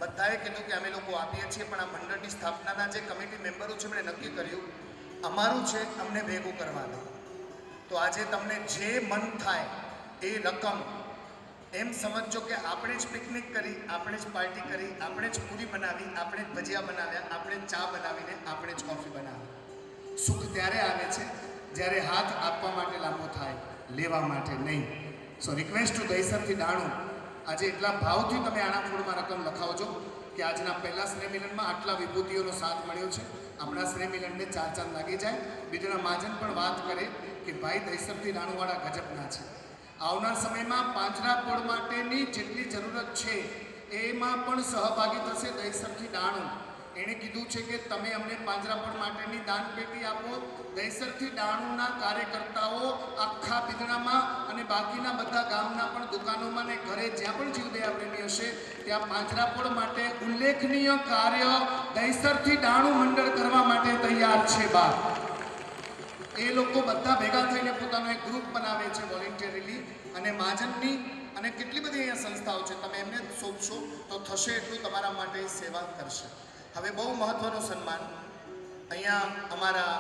બધાએ કીધું કે અમે લોકો આપીએ છીએ, પણ આ મંડળની સ્થાપનાના જે કમિટી મેમ્બરો છે એમણે નક્કી કર્યું અમારું છે અમને ભેગું કરવા દો. તો આજે તમને જે મન થાય એ રકમ એમ સમજો કે આપણે જ પિકનિક કરી, આપણે જ પાર્ટી કરી, આપણે જ પૂરી બનાવી, આપણે જ ભજીયા બનાવ્યા, આપણે જ ચા બનાવીને આપણે જ કોફી બનાવી. સુખ ત્યારે આવે છે જ્યારે હાથ આપવા માટે લાંબો થાય, લેવા માટે નહીં. સો રિક્વેસ્ટ ટુ દહીસરથી ડાણું, આજે એટલા ભાવથી તમે આણા ફૂડમાં રકમ લખાવજો કે આજના પહેલા સ્નેહ મિલનમાં આટલા વિભૂતિઓનો સાથ મળ્યો છે. આપણા સ્નેહ મિલનને 4 ચાંદ લાગી જાય. બીજાના મહાજન પણ વાત કરે કે ભાઈ દહીસરથી ડાણુવાળા ગજબના છે. આવનાર સમયમાં પાંજરાપોળ માટેની જેટલી જરૂરત છે એમાં પણ સહભાગી થશે દહીસરથી ડાણું. એણે કીધું છે કે તમે અમને પાંજરાપોળ માટેની દાન પેટી આપો. દહીસરથી ડાણુના કાર્યકર્તાઓ આખા બિદડામાં અને બાકીના બધા ગામના પણ દુકાનોમાં ને ઘરે જ્યાં પણ જીવદયા પ્રેમી હશે ત્યાં પાંજરાપોળ માટે ઉલ્લેખનીય કાર્ય દહીસરથી ડાણું મંડળ કરવા માટે તૈયાર છે. બા એ લોકો બધા ભેગા થઈને પોતાનો એક ગ્રુપ બનાવે છે વોલેન્ટિયરલી, અને મહાજનની અને કેટલી બધી અહીંયા સંસ્થાઓ છે, તમે એમને સોંપશો તો થશે એટલું તમારા માટે સેવા કરશે. હવે બહુ મહત્વનું સન્માન અહીંયા અમારા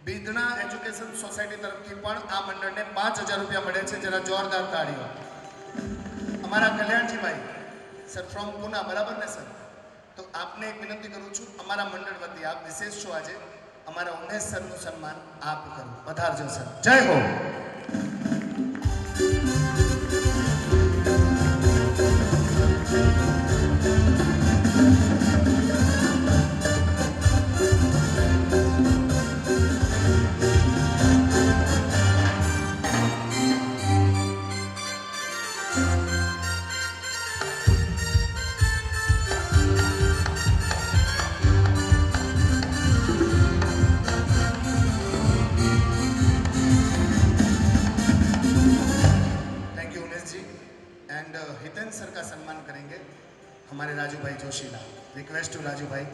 બિદડા એજ્યુકેશન સોસાયટી તરફથી પણ આ મંડળને 5000 રૂપિયા મળે છે. જરા જોરદાર તાળીઓ. અમારા કલ્યાણજીભાઈ સર ફ્રોમ પુના, બરાબર ને સર? તો આપને એક વિનંતી કરું છું, અમારા મંડળ વતી આપ વિશેષ છો આજે, અમારા ઉમેશ સરનું સન્માન આપ કરો. પધારજો સર. જય હો. हितेन सर का सम्मान करेंगे हमारे राजू भाई जोशीला. रिक्वेस्ट टू राजू भाई.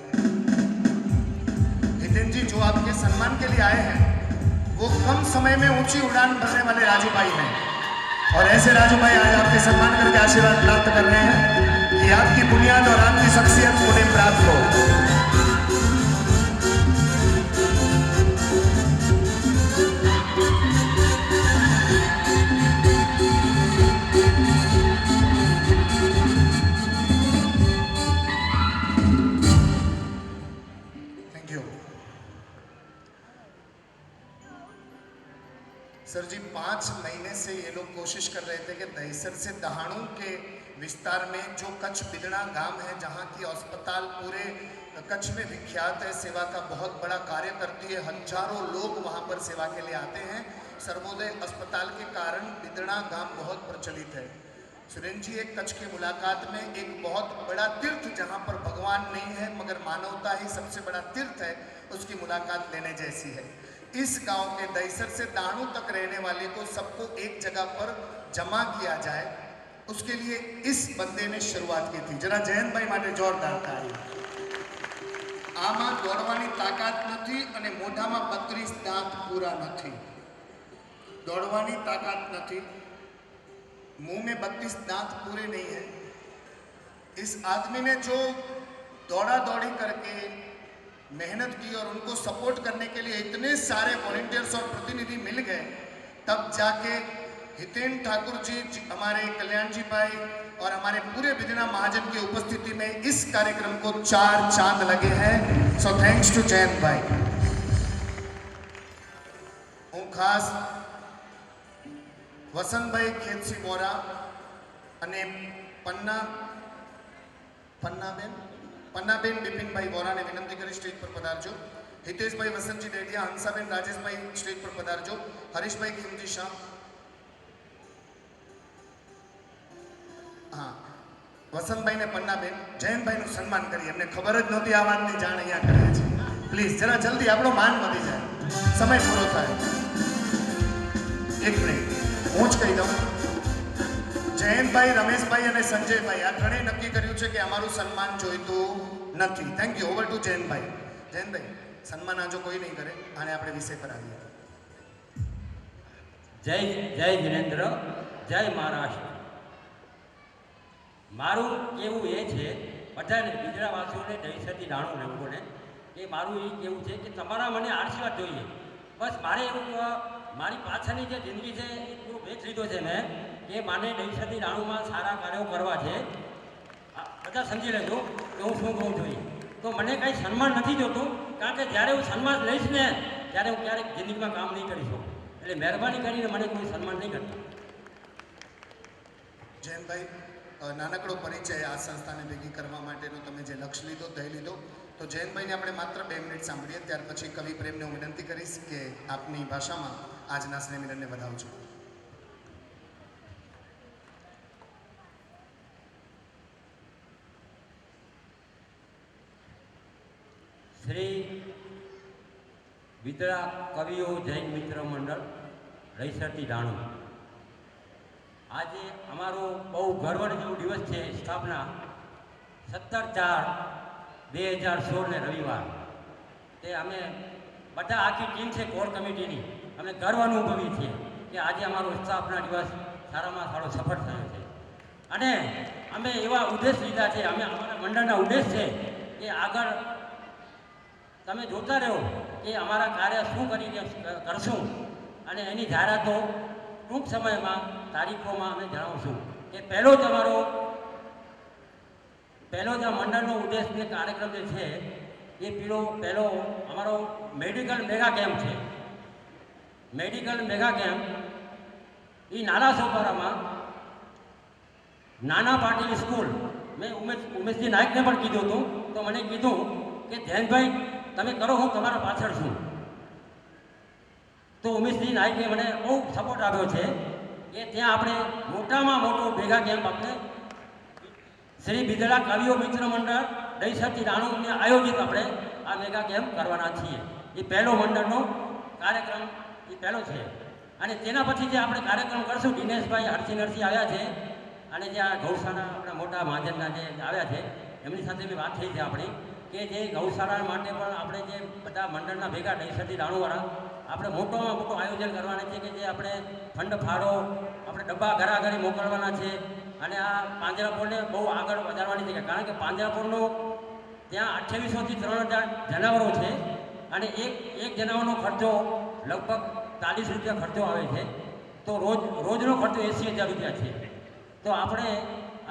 हितेन जी जो आपके सम्मान के लिए आए हैं वो कम समय में ऊंची उड़ान भरने वाले राजू भाई हैं, और ऐसे राजू भाई आज आपके सम्मान करके आशीर्वाद प्राप्त कर रहे हैं कि आपकी बुनियाद और आपकी शख्सियत उन्हें प्राप्त हो. सर जी 5 महीने से ये लोग कोशिश कर रहे थे कि दहीसर से दहाड़ू के विस्तार में जो कच्छ बिदड़ा गांव है जहाँ की अस्पताल पूरे कच्छ में विख्यात है, सेवा का बहुत बड़ा कार्य करती है, हजारों लोग वहाँ पर सेवा के लिए आते हैं. सर्वोदय अस्पताल के कारण बिदड़ा गांव बहुत प्रचलित है. सुरेंद्र जी, एक कच्छ की मुलाकात में एक बहुत बड़ा तीर्थ जहाँ पर भगवान नहीं है मगर मानवता ही सबसे बड़ा तीर्थ है, उसकी मुलाकात लेने जैसी है. इस गांव के दहीसर से दाणू तक रहने वाले को सबको एक जगह पर जमा किया जाए, उसके लिए इस बंदे ने शुरुआत की थी. जरा जयंत भाई माटे जोरदार ताली. आमा दौड़वानी ताकत नहीं અને મોઢામાં 32 દાંત પૂરા નથી. दौड़वानी ताकत नहीं, मुंह में 32 दांत पूरे नहीं है. इस आदमी ने जो दौड़ा दौड़ी करके मेहनत की और उनको सपोर्ट करने के लिए इतने सारे वॉलंटियर्स और प्रतिनिधि मिल गए, तब जाके हितेन ठाकुर जी, हमारे कल्याण जी भाई और हमारे पूरे बिदड़ा महाजन की उपस्थिति में इस कार्यक्रम को 4 चांद लगे हैं. सो थैंक्स टू जयंत भाई. હું ખાસ વસંતભાઈ ખેતસી બોરા અને પન્નાબેન બિપિનભાઈ બોરાને વિનંતી કરી સ્ટેજ પર પધારજો. हितेशભાઈ વસંતજી ડેડિયા, હંસાબેન રાજેશભાઈ સ્ટેજ પર પધારજો. હરીશભાઈ ખીમજી શાહ. हाँ, वसंतभाई ने पन्नाबेन जयंतभाई નું સન્માન કરી. એમને ખબર જ નહોતી આ વાતની જાણ અહીંયા કરે છે. પ્લીઝ જરા જલ્દી, આપણો માન વધી જાય, સમય પૂરો થાય. એક મિનિટ હું જ કહી દઉં. જયંતભાઈ, રમેશભાઈ અને સંજયભાઈ આ ત્રણેય નક્કી કર્યું છે કે અમારું સન્માન જોઈતું નથી. Thank you. Over to Jayantbhai. Jayantbhai, સન્માન આજો કોઈ નહીં કરે, આને આપણે વિષય પર આવીએ. જય જય વિરેન્દ્ર, જય મહારાષ્ટ્ર. મારું કેવું એ છે બધાને બિદડાવાસીઓને દહીસરથી દાણું લોકોને કે મારું એ કેવું છે કે તમારા મને આશીર્વાદ જોઈએ. બસ મારે એવું મારી પાછળની જે જિંદગી છે એ પૂરો વેચ લીધો છે મેં કે માને દહીસરથી દાણુમાં સારા કાર્યો કરવા છે. બધા સમજી લેજો કે હું શું કહું જોઈએ. તો મને કંઈ સન્માન નથી જોતું, કારણ કે જ્યારે હું સન્માન લઈશ ને ત્યારે હું ક્યારેક જિંદગીમાં કામ નહીં કરી શકું. એટલે મહેરબાની કરીને મને કોઈ સન્માન નહીં કરતા. જયંતભાઈ, નાનકડો પરિચય આ સંસ્થાને ભેગી કરવા માટેનો તમે જે લક્ષ્ય લીધો ધ્યેય લીધો, તો જયંતભાઈને આપણે માત્ર 2 મિનિટ સાંભળીએ, ત્યાર પછી કવિ પ્રેમને હું વિનંતી કરીશ કે આપની ભાષામાં આજના સ્નેહમિલનને વધાવજો. શ્રી બિદડા કવિઓ જૈન મિત્ર મંડળ રહીસરથી દાણું, આજે અમારો બહુ ગર્વનો જેવો દિવસ છે. સ્થાપના 17/4/2016 રવિવાર. તે અમે બધા આખી ટીમ છે કોર કમિટીની, અમે ગર્વ અનુભવીએ છીએ કે આજે અમારો સ્થાપના દિવસ સારામાં સારો સફળ થયો છે. અને અમે એવા ઉદ્દેશ લીધા છે, અમે અમારા મંડળના ઉદ્દેશ છે કે આગળ તમે જોતા રહો કે અમારા કાર્ય શું કરીને કરશું, અને એની જાહેરાતો ટૂંક સમયમાં તારીખોમાં અમે જણાવશું. કે પહેલો જ આ મંડળનો ઉદ્દેશ ને કાર્યક્રમ જે છે એ પહેલો અમારો મેડિકલ મેગા કેમ્પ છે. મેડિકલ મેગા કેમ્પ એ નાના સોપારામાં નાના પાટીલ સ્કૂલ, મેં ઉમેશજી નાયકને પણ કીધું હતું, તો મને કીધું કે ધ્યાનભાઈ તમે કરો, હું તમારા પાછળ છું. તો ઉમેશજી નાયકે મને બહુ સપોર્ટ આપ્યો છે કે ત્યાં આપણે મોટામાં મોટો મેગા કેમ્પ આપણે શ્રી બિદડા કવિઓ મિત્ર મંડળ દહીસરથી દાણુને આયોજિત આપણે આ મેગા કેમ્પ કરવાના છીએ. એ પહેલો મંડળનો કાર્યક્રમ એ પહેલો છે. અને તેના પછી જે આપણે કાર્યક્રમ કરશું, દિનેશભાઈ હરસિંહ આવ્યા છે, અને જે આ ગૌશાળા આપણા મોટા મહાજનના જે આવ્યા છે એમની સાથે બી વાત થઈ છે આપણી, કે જે ગૌશાળા માટે પણ આપણે જે બધા મંડળના ભેગા દહીસરથી દાણુવાળા આપણે મોટોમાં મોટું આયોજન કરવાના છે, કે જે આપણે ફંડ ફાળો આપણે ડબ્બા ઘરાઘરી મોકલવાના છે. અને આ પાંજરાપોળને બહુ આગળ વધારવાની છે, કારણ કે પાંજરાપોળનો ત્યાં 2800 થી 3000 જનાવરો છે, અને એક જનાવરનો ખર્ચો લગભગ 40 રૂપિયા ખર્ચો આવે છે. તો રોજનો ખર્ચો 80,000 રૂપિયા છે. તો આપણે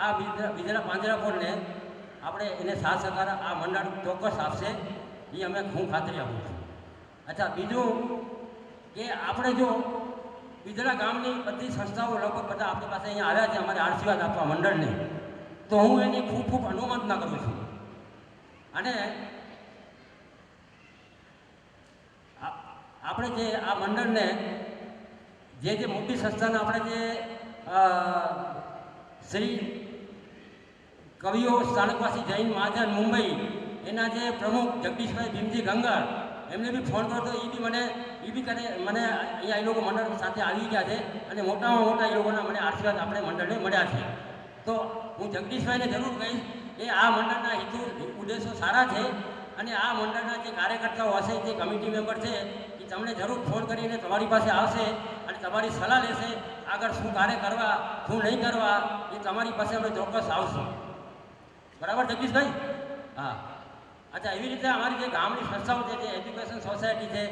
આ બિદડા પાંજરાપોળને આપણે એને સાથ સહકાર આ મંડળ ચોક્કસ આપશે, એ અમે હું ખાતરી આપું છું. અચ્છા, બીજું કે આપણે જો બિદડા ગામની બધી સંસ્થાઓ લગભગ બધા આપણી પાસે અહીંયા આવ્યા છે અમારે આશીર્વાદ આપવા મંડળને, તો હું એની ખૂબ ખૂબ અનુમોદના કરું છું. અને આપણે જે આ મંડળને જે મોટી સંસ્થાના આપણે જે શ્રી કવિઓ સ્થાનકવાસી જૈન મહાજન મુંબઈ એના જે પ્રમુખ જગદીશભાઈ ભીમજી ગંગર, એમને બી ફોન કરતો, એ બી મને અહીંયા એ લોકો મંડળ સાથે આવી ગયા છે, અને મોટામાં મોટા એ લોકોના મને આશીર્વાદ આપણે મંડળને મળ્યા છે. તો હું જગદીશભાઈને જરૂર કહીશ કે આ મંડળના હેતુ ઉદ્દેશો સારા છે, અને આ મંડળના જે કાર્યકર્તાઓ હશે, જે કમિટી મેમ્બર છે, એ તમને જરૂર ફોન કરીને તમારી પાસે આવશે અને તમારી સલાહ લેશે, આગળ શું કાર્ય કરવા શું નહીં કરવા એ તમારી પાસે અમે ચોક્કસ આવશું. બરાબર જગદીશભાઈ? હા. અચ્છા, એવી રીતે અમારી જે ગામની સંસ્થાઓ છે, જે એજ્યુકેશન સોસાયટી છે,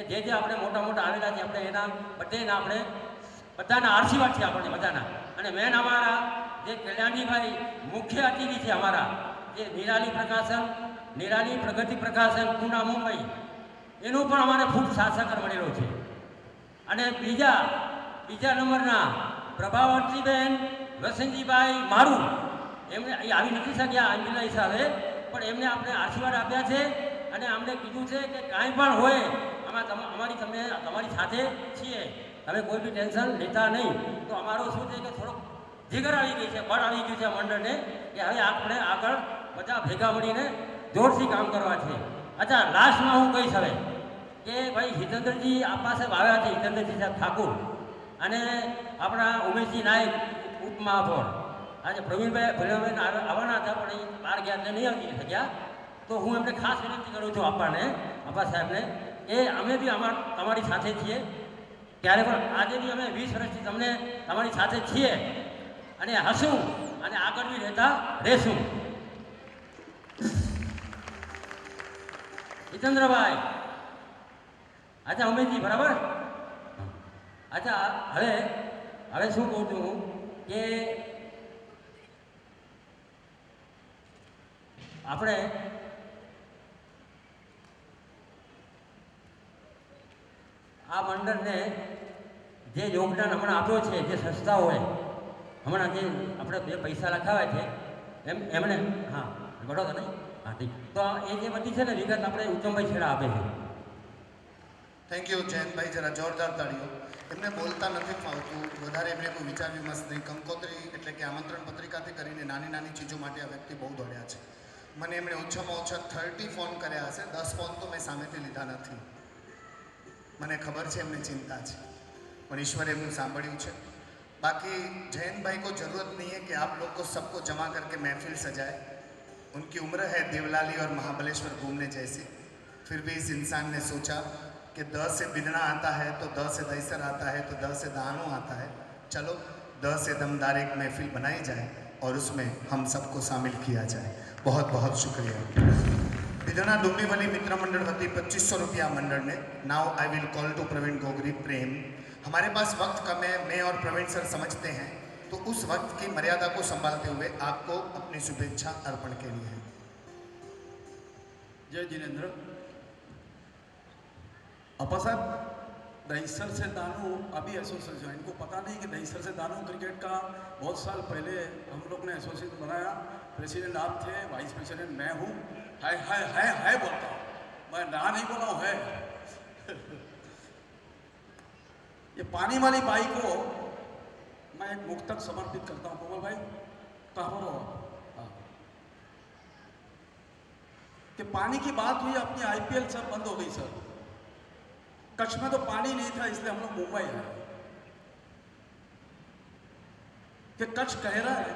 કે જે આપણે મોટા મોટા આવેલા છે, આપણે એના બધેના આપણે બધાના આશીર્વાદ છે આપણને બધાના. અને મેન અમારા જે કલ્યાણીભાઈ મુખ્ય અતિથિ છે અમારા, જે નિરાલી પ્રગતિ પ્રકાશન પૂના મુંબઈ, એનું પણ અમારે ખૂબ સાથ સહકાર મળેલો છે. અને બીજા નંબરના પ્રભાવંતીબેન વસંતજીભાઈ મારું, એમને આવી નથી શક્યા આંદોલનના હિસાબે, પણ એમને આપણે આશીર્વાદ આપ્યા છે, અને અમને કીધું છે કે કાંઈ પણ હોય તમારી સાથે છીએ, તમે કોઈ બી ટેન્શન લેતા નહીં. તો અમારો શું છે કે થોડોક જીગર આવી ગઈ છે, બળ આવી ગયું છે મંડળને, કે હવે આપણે આગળ બધા ભેગા મળીને જોરથી કામ કરવા છે. અચ્છા, લાસ્ટમાં હું કહીશ હવે કે ભાઈ હિતેન્દ્રજી આ પાસે આવ્યા છે, હિતેન્દ્રજી સાહેબ ઠાકુર, અને આપણા ઉમેશજી નાયક ઉપમહાપૌર, આજે પ્રવીણભાઈ આવવાના હતા, પણ એ બહાર ગયા એટલે નહીં આવી શક્યા. તો હું એમને ખાસ વિનંતી કરું છું આપા સાહેબને, કે અમે બી તમારી સાથે છીએ, ત્યારે પણ આજે બી અમે 20 વર્ષથી તમારી સાથે છીએ, અને હશું, અને આગળ આગળ બી રહેતા રહેશું. જીતેન્દ્રભાઈ, અચ્છા ઉમેશજી બરાબર. અચ્છા હવે શું કહું છું કે આપણે આ મંડળને જે યોગદાન હમણાં આપ્યો છે, જે સંસ્થાઓએ હમણાં જે આપણે બે પૈસા લખાવ્યા છે એમણે હા બરોબર નહીં હા ઠીક. તો એ જે બધી છે ને વિગત આપણે ઉત્તમભાઈ છેડા આપે છે. થેન્ક યુ જયંતભાઈ, જરા જોરદાર તાળીઓ. એમને બોલતા નથી ફાવતું, વધારે એમને કોઈ વિચાર વિમર્શ નહીં. કંકોત્રી એટલે કે આમંત્રણ પત્રિકાથી કરીને નાની નાની ચીજો માટે આ વ્યક્તિ બહુ દોડ્યા છે. મને એમણે ઓછામાં ઓછા 30 ફોન કર્યા હશે, 10 ફોન તો મેં સામેથી લીધા નથી. મને ખબર છે એમને ચિંતા છે, પણ ઈશ્વરે એમનું સાંભળ્યું છે. बाकी जैन भाई को ज़रूरत नहीं है कि आप लोग को सबको जमा करके महफिल सजाए. उनकी उम्र है देवलाली और महाबलेश्वर घूमने जैसी. फिर भी इस इंसान ने सोचा कि द से बिदना आता है तो द से दईसर आता है तो द से दानो आता है. चलो द से दमदार एक महफिल बनाई जाए और उसमें हम सबको शामिल किया जाए. बहुत बहुत शुक्रिया. बिदना डुम्बीवली मित्र मंडल वती 2500 रुपया मंडल ने. Now I will call to Pravin Gogri. Prem, हमारे पास वक्त कम है, मैं और प्रवीण सर समझते हैं, तो उस वक्त की मर्यादा को संभालते हुए आपको अपनी शुभेच्छा अर्पण के लिए है. जय जिनेन्द्र. अपा साहब, दहीसर से दानू अभी एसोसिएशन, इनको पता नहीं कि दहीसर से दानू क्रिकेट का बहुत साल पहले हम लोग ने एसोसिएशन बनाया. प्रेसिडेंट आप थे, वाइस प्रेसिडेंट मैं हूँ. है बोलता हूँ मैं, ना नहीं बोला हूँ है. ये पानी वाली बाई को मैं एक मुक्तक समर्पित करता हूँ. कोमल भाई कहाँ पर हो आप? कि पानी की बात हुई, अपनी आईपीएल सब बंद हो गई सर. कच्छ में तो पानी नहीं था, इसलिए हम लोग मुंबई आए. कि कच्छ कह रहा है,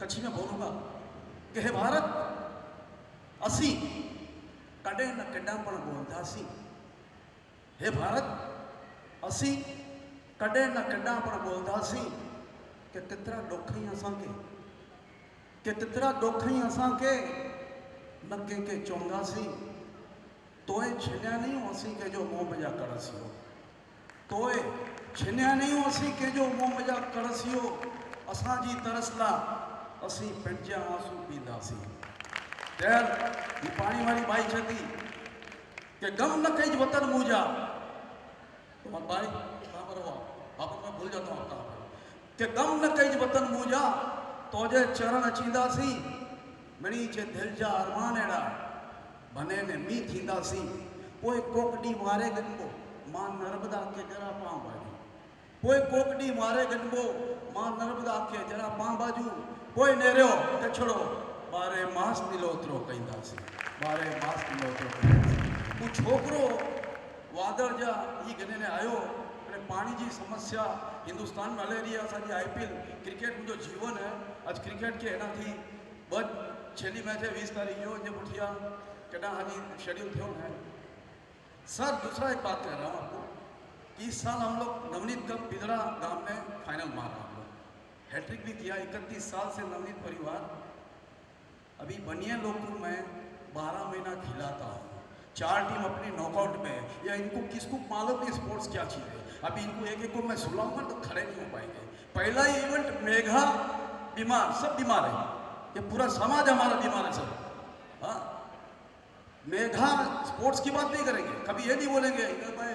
कच्छी में बोलूंगा कि हे भारत असी कड़े न कड़ा पण बोलदासी. हे भारत असी कड़े न कड़ा पण बोलदासी. कि तितरा डोखई असांखे, कि तितरा डोखई असांखे न कंहिंखे चवंदासीं. तोए छिनिया नहीं असी के जो मोह मजा करसियो. तोए छिनिया नहीं असी के जो मोह मजा करसियो. असांजी तरसला असी पंहिंजा आंसू पींदासीं. यार ये पानी वाली बाई चती कि गम न कई वतन मूजा. तो भाई कहाँ पर हुआ वापस मैं भूल जाता हूँ कहाँ पर. कि गम न कई वतन मूजा तोजे चरण अचींदासी. मिणी जे दिल जा अरमान अहिड़ा बने ने मी थींदासी. पोइ कोकड़ी मारे गनबो मां नर्मदा के जरा पां बाजू. पोइ कोकड़ी मारे गनबो मां नर्मदा के जरा पां बाजू. पोइ नेरियो कछड़ो बारे मास नीलोतरो कईंदासी. बारे मास नीलोतरो कईंदासी. हू छोकरो वादळ जा ई गने ने आयो અને પાણી जी समस्या हिंदुस्तान में हले रही है. असांजी आईपीएल क्रिकेट मुंहिंजो जीवन है. अॼु क्रिकेट के हिन थी छेली मैच है 20 तारीख जो जे पुठिया केॾा हाली शेड्यूल थियो है. सर दूसरा एक बात कह रहा हूँ आपको कि इस साल हम लोग नवनीत कप बिदड़ा गांव में फाइनल मारा. हम लोग हैट्रिक भी किया. 31 साल से नवनीत परिवार अभी बनिया लोगों में 12 महीना खिलाता हूँ. 4 टीम अपनी नॉकआउट में. या इनको किसको मालूम नहीं स्पोर्ट्स क्या चीज़ है. अभी इनको एक एक को मैं सुलाऊंगा तो खड़े नहीं हो पाएंगे. पहला इवेंट मेघा बीमार, सब बीमार है. ये पूरा समाज हमारा बीमार है सर. हाँ, मेघा स्पोर्ट्स की बात नहीं करेंगे, कभी ये नहीं बोलेंगे भाई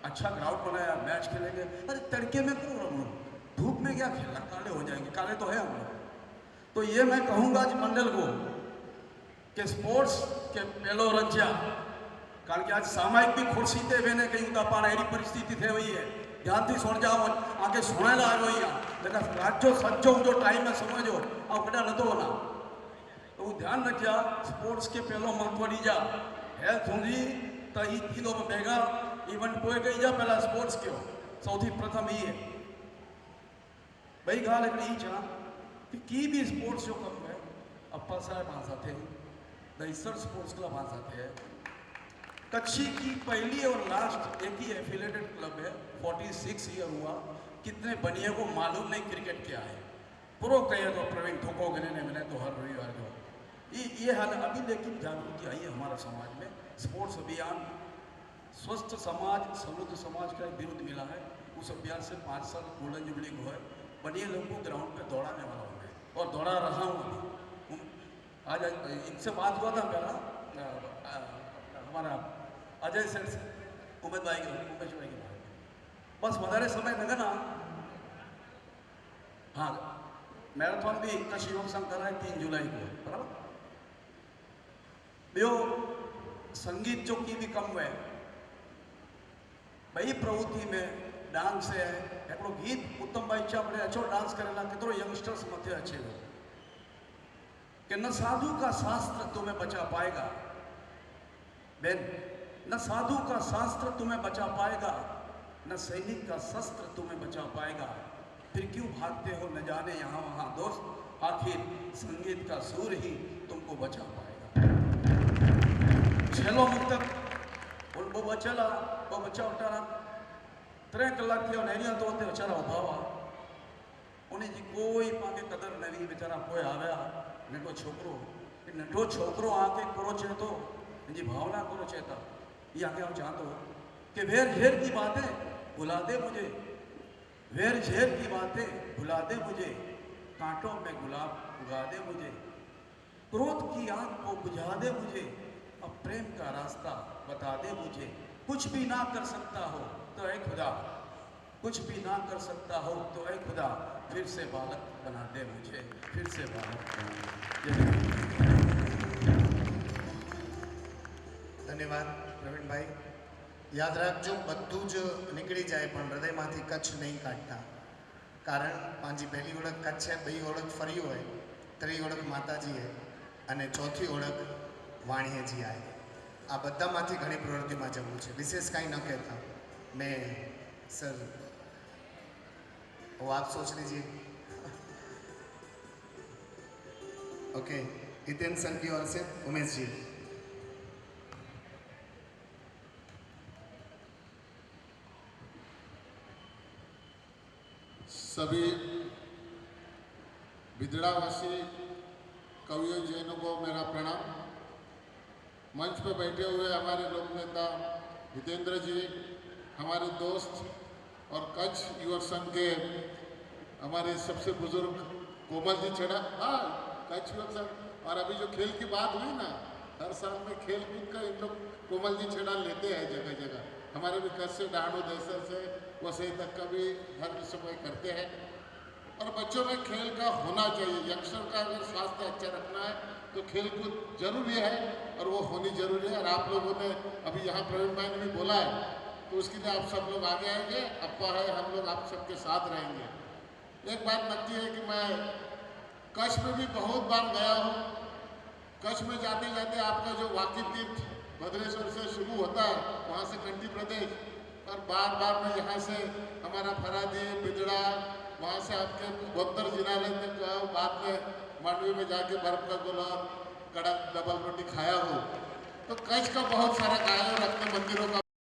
अच्छा ग्राउंड बनाया मैच खेलेंगे. अरे तड़के में क्यों हम लोग, धूप में क्या खेलना, काले हो जाएंगे. काले तो है हम लोग. तो ये मैं कहूँगा आज मंडल को कि स्पोर्ट्स के पहलो रज्या, कारण कि आज सामायिक भी खुर्सी ते वेने कहीं था पाण अहिड़ी परिस्थिति थी वई है. ध्यान थी सुण जाओ आगे सुणेल आयो ही आहे. लेकिन रात जो सजो जो टाइम में समय जो ऐं कॾहिं नथो वञा. तो ध्यान रखिया स्पोर्ट्स के पहलो महत्व ॾीजा. हेल्थ हूंदी त ही थींदो बेगा इवेंट पोइ कई जा पहला स्पोर्ट्स कयो. सौथी प्रथम ही है. ॿई ॻाल्हि हिकिड़ी ई चवां कि भी स्पोर्ट्स जो कम है अप्पा साहब वहाँ साथे, दहीसर स्पोर्ट्स क्लब वहाँ साथे है. कच्छी की पहली और लास्ट एक ही एफिलेटेड क्लब है. 46 ईयर हुआ. कितने बनिए को मालूम नहीं क्रिकेट क्या है. पूरा कहे तो प्रवीण ठोकोगे नहीं मैंने तो हर रविवार जो ये हाल है। अभी लेकिन जागृति आई है हमारा समाज में। स्पोर्ट्स अभियान स्वस्थ समाज समृद्ध समाज का एक विरुद्ध मिला है। उस अभियान से 5 साल गोल्डन जुबली को है बढ़िया लोगों को ग्राउंड पे दौड़ाने वाला हूँ मैं और दौड़ा रहा हूँ अभी। आज इनसे बात हुआ था मेरा हमारा अजय सेठ से उमेश भाई के बस વધારે સમય लगा ना। हाँ मैराथन भी कच्छ युवक संघ कर रहा है 3 जुलाई को बराबर। ॿियो संगीत जो की भी कम हुए ॿई प्रवृत्ति में डांस है हिकिड़ो गीत उत्तम भाई चापड़े अचो डांस करेला केतिरो यंगस्टर्स मथे अचे थो कि न साधु का शास्त्र तुम्हें बचा पाएगा बेन, न साधु का शास्त्र तुम्हें बचा पाएगा, न सैनिक का शस्त्र तुम्हें बचा पाएगा, फिर क्यों भागते हो न जाने यहाँ वहाँ दोस्त, आखिर संगीत का सुर ही तुमको बचा पाएगा। छेलो मुक्तक उन वो बच्चा उठाना 3 कलाक थी नहरिया तो उते वीचारा उभा हुआ उन्हें जी कोई पाके कदर नहीं वीचारा कोई आया नंढो छोकरो आके करो चे तो जी भावना करो चेता ये आगे हम चाहते हो कि वेर झेर की बातें भुला दे मुझे, वेर झेर की बातें भुला दे मुझे, कांटों में गुलाब उगा दे मुझे, क्रोध की आग को बुझा दे मुझे, अब प्रेम का रास्ता बता दे मुझे। कुछ भी ना कर सकता हो तो ऐ खुदा, कुछ भी ना कर सकता हो तो ऐ खुदा, फिर से बालक बना दे मुझे, फिर से बालक बना दे। धन्यवाद प्रवीणभाई। याद રાખજો બધું જ નીકળી જાય પણ હૃદયમાંથી કચ્છ નહીં કાઢતા, કારણ પાંજી પહેલી ઓળખ કચ્છ છે, બીજી ઓળખ ફરી હોય, ત્રીજી ઓળખ માતાજી है અને ચોથી ઓળખ વાણિયાજી आहे। આ બધામાંથી ઘણી પ્રવૃત્તિમાં જવું છે, વિશેષ કાંઈ ન કહેતા मैं सर वो आप सोच लीजिए। ओके हितेन सर की ओर से उमेश जी। सभी बिदड़ावासी कवियों जैनों को मेरा प्रणाम। मंच पर बैठे हुए हमारे लोक नेता हितेंद्र जी, हमारे दोस्त और कच्छ युवक संघ के हमारे सबसे बुजुर्ग कोमल जी छेड़ा, हाँ कच्छ युवक संघ, और अभी जो खेल की बात हुई ना, हर साल में खेल कूद का इन लोग कोमल जी छेड़ा लेते हैं जगह जगह। हमारे भी कच्छ से डांडो देसर से वसई तक का भी हर समय करते हैं। और बच्चों में खेल का होना चाहिए, यंगस्टर का अगर स्वास्थ्य अच्छा रखना है तो खेल कूद जरूरी है और वो होनी जरूरी है। और आप लोगों ने अभी यहाँ प्रवीण भाई ने भी बोला है तो उसके लिए आप सब लोग आगे आएंगे, अप्पा है, हम लोग आप सबके साथ रहेंगे। एक बात नक्की है कि मैं कच्छ में भी बहुत बार गया हूँ। कच्छ में जाते जाते आपका जो वाकिफ तीर्थ भद्रेश्वर से शुरू होता है, वहाँ से कंटी प्रदेश, और बार बार मैं यहाँ से हमारा फरादी बिदड़ा, वहाँ से आपके बोत्तर जिनालय तक बाद में मांडवी में जाके बर्फ का गोला कड़क डबल रोटी खाया हूँ। तो कच्छ का बहुत सारा गायों रत्न मंदिरों का